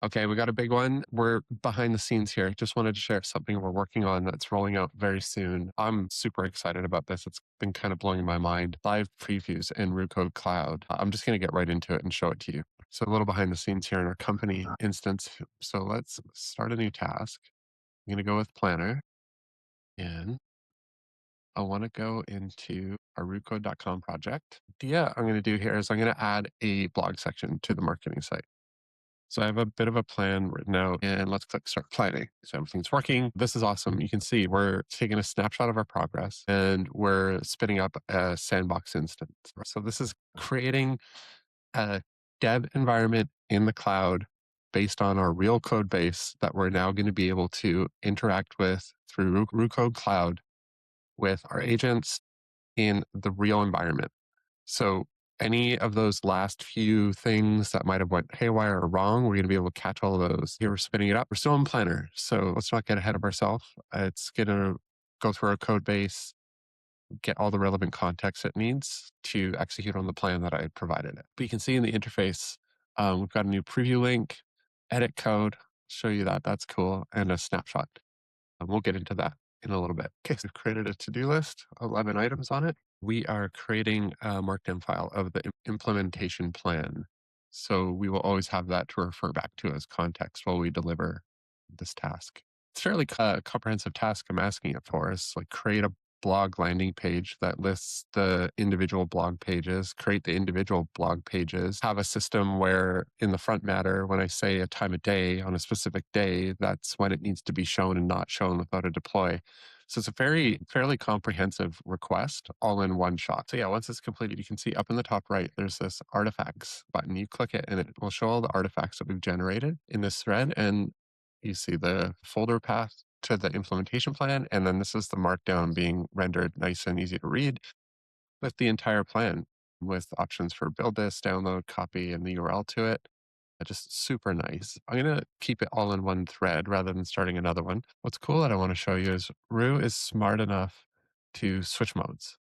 Okay, we got a big one. We're behind the scenes here. Just wanted to share something we're working on that's rolling out very soon. I'm super excited about this. It's been kind of blowing my mind. Live previews in Roo Code Cloud. I'm just going to get right into it and show it to you. So a little behind the scenes here in our company instance. So let's start a new task. I'm going to go with Planner, and I want to go into our rootcode.com project. The I'm going to do here is I'm going to add a blog section to the marketing site. So I have a bit of a plan written out, and let's click start planning. So everything's working. This is awesome. You can see we're taking a snapshot of our progress and we're spinning up a sandbox instance. So this is creating a dev environment in the cloud based on our real code base that we're now going to be able to interact with through Roo Code Cloud with our agents in the real environment. So any of those last few things that might have went haywire or wrong, we're going to be able to catch all of those. Here we're spinning it up. We're still in Planner, so let's not get ahead of ourselves. It's going to go through our code base, get all the relevant context it needs to execute on the plan that I had provided it. But you can see in the interface, we've got a new preview link, edit code, show you that. That's cool, and a snapshot. And we'll get into that in a little bit. Okay, so we've created a to-do list, 11 items on it. We are creating a Markdown file of the implementation plan. So we will always have that to refer back to as context while we deliver this task. It's fairly comprehensive task I'm asking it for. Is like create a blog landing page that lists the individual blog pages, create the individual blog pages, have a system where in the front matter, when I say a time of day on a specific day, that's when it needs to be shown and not shown without a deploy. So it's a fairly comprehensive request all in one shot. So yeah, once it's completed, you can see up in the top right, there's this artifacts button. You click it and it will show all the artifacts that we've generated in this thread. And you see the folder path to the implementation plan. And then this is the markdown being rendered nice and easy to read with the entire plan with options for build this, download, copy, and the URL to it. Just super nice. I'm going to keep it all in one thread rather than starting another one. What's cool that I want to show you is Roo is smart enough to switch modes.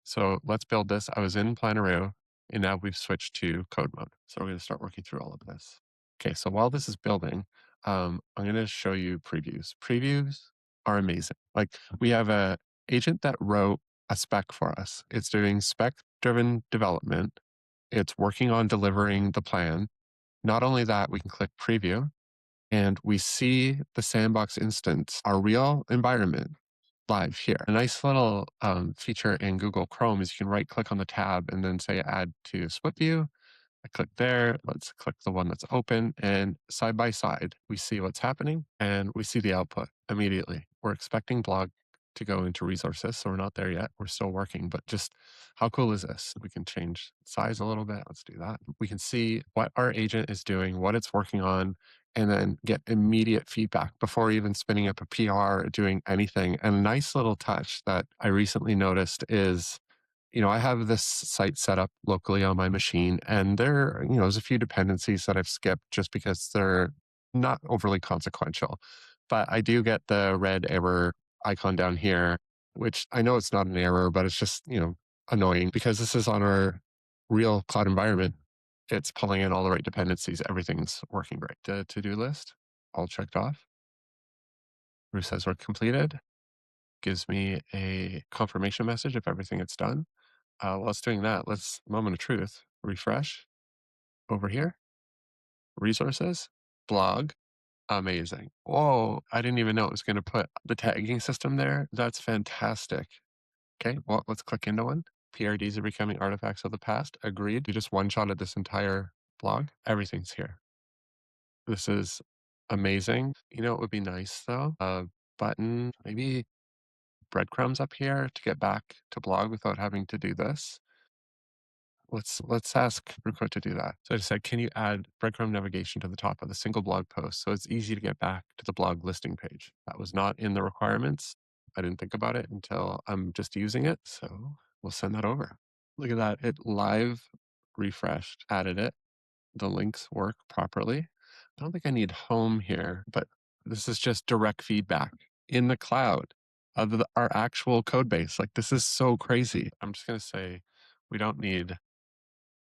So let's build this. I was in Planner Roo, and now we've switched to code mode. So we're going to start working through all of this. Okay, so while this is building, I'm going to show you previews. Previews are amazing. Like we have a agent that wrote a spec for us. It's doing spec-driven development. It's working on delivering the plan. Not only that, we can click preview and we see the sandbox instance, our real environment live here. A nice little feature in Google Chrome is you can right click on the tab and then say add to split view. I click there. Let's click the one that's open, and side by side, we see what's happening and we see the output immediately. We're expecting blog to go into resources, so we're not there yet. We're still working, but just how cool is this? We can change size a little bit. Let's do that. We can see what our agent is doing, what it's working on, and then get immediate feedback before even spinning up a PR or doing anything. And a nice little touch that I recently noticed is I have this site set up locally on my machine, and there's a few dependencies that I've skipped just because they're not overly consequential. But I do get the red error icon down here, which I know it's not an error, but it's just, annoying because this is on our real cloud environment. It's pulling in all the right dependencies. Everything's working great. The to-do list, all checked off. Roo says we're completed. Gives me a confirmation message if everything is done. While it's doing that, let's moment of truth, refresh over here, resources, blog, amazing. Whoa, I didn't even know it was going to put the tagging system there. That's fantastic. Okay, well, let's click into one. PRDs are becoming artifacts of the past. Agreed. You just one-shotted this entire blog. Everything's here. This is amazing. You know, it would be nice though. A button, maybe breadcrumbs up here to get back to blog without having to do this. Let's ask Roo Code to do that. So I just said, can you add breadcrumb navigation to the top of the single blog post so it's easy to get back to the blog listing page? That was not in the requirements. I didn't think about it until I'm just using it. So we'll send that over. Look at that. It live refreshed, added it. The links work properly. I don't think I need home here, but this is just direct feedback in the cloud of our actual code base. Like this is so crazy. I'm just going to say we don't need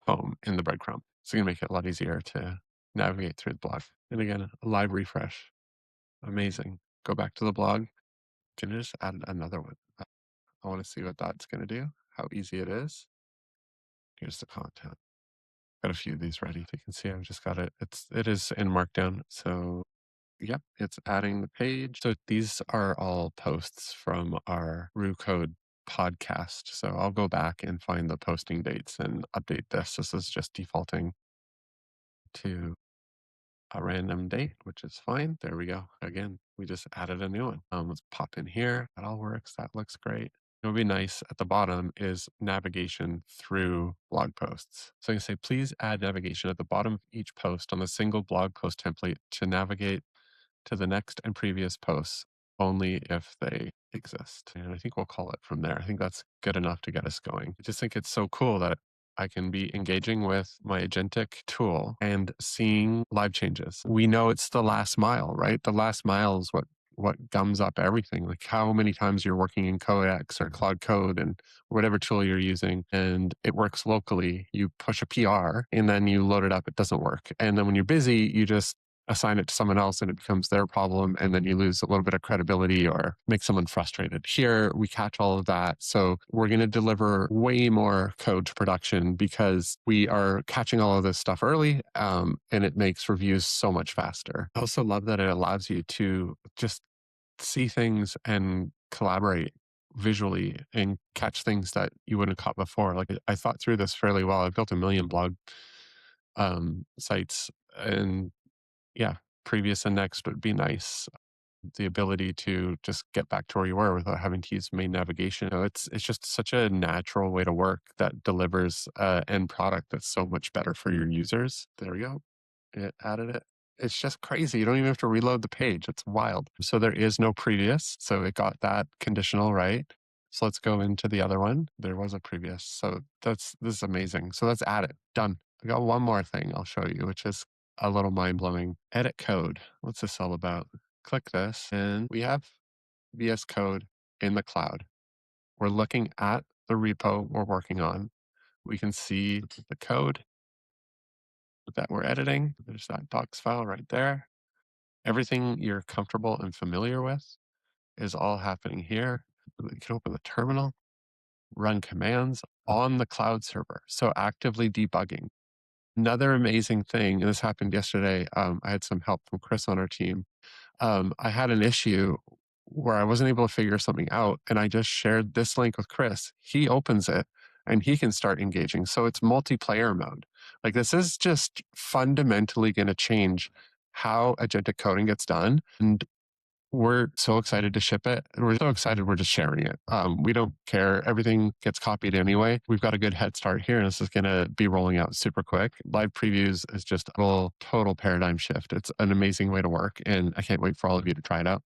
home in the breadcrumb. It's going to make it a lot easier to navigate through the blog. And again, a live refresh. Amazing. Go back to the blog. Can I just add another one? I want to see what that's going to do, how easy it is. Here's the content. Got a few of these ready. You can see I've just got it. It is in Markdown. So yep, it's adding the page. So these are all posts from our Roo Code podcast. So I'll go back and find the posting dates and update this. This is just defaulting to a random date, which is fine. There we go. Again, we just added a new one. Let's pop in here. That all works. That looks great. It would be nice at the bottom is navigation through blog posts. So you can say, please add navigation at the bottom of each post on the single blog post template to navigate to the next and previous posts only if they exist. And I think we'll call it from there. I think that's good enough to get us going. I just think it's so cool that I can be engaging with my Agentic tool and seeing live changes. We know it's the last mile, right? The last mile is what gums up everything. Like how many times you're working in Codex or Cloud Code and whatever tool you're using, and it works locally. You push a PR and then you load it up, it doesn't work. And then when you're busy, you just assign it to someone else and it becomes their problem. And then you lose a little bit of credibility or make someone frustrated. Here, we catch all of that. So we're going to deliver way more code to production because we are catching all of this stuff early, and it makes reviews so much faster. I also love that it allows you to just see things and collaborate visually and catch things that you wouldn't have caught before. Like I thought through this fairly well. I built a million blog sites, and yeah, previous and next would be nice. The ability to just get back to where you were without having to use main navigation. You know, it's just such a natural way to work that delivers an end product that's so much better for your users. There we go. It added it. It's just crazy. You don't even have to reload the page. It's wild. So there is no previous. So it got that conditional right. So let's go into the other one. There was a previous. So this is amazing. So let's add it. Done. I got one more thing I'll show you, which is a little mind blowing. Edit code. What's this all about? Click this and we have VS Code in the cloud. We're looking at the repo we're working on. We can see the code that we're editing. There's that docs file right there. Everything you're comfortable and familiar with is all happening here. You can open the terminal, run commands on the cloud server. So actively debugging. Another amazing thing, and this happened yesterday, I had some help from Chris on our team. I had an issue where I wasn't able to figure something out, and I just shared this link with Chris. He opens it, and he can start engaging. So it's multiplayer mode. Like this is just fundamentally going to change how agentic coding gets done. And we're so excited to ship it. We're so excited we're just sharing it. We don't care. Everything gets copied anyway. We've got a good head start here, and this is going to be rolling out super quick. Live previews is just a total paradigm shift. It's an amazing way to work, and I can't wait for all of you to try it out.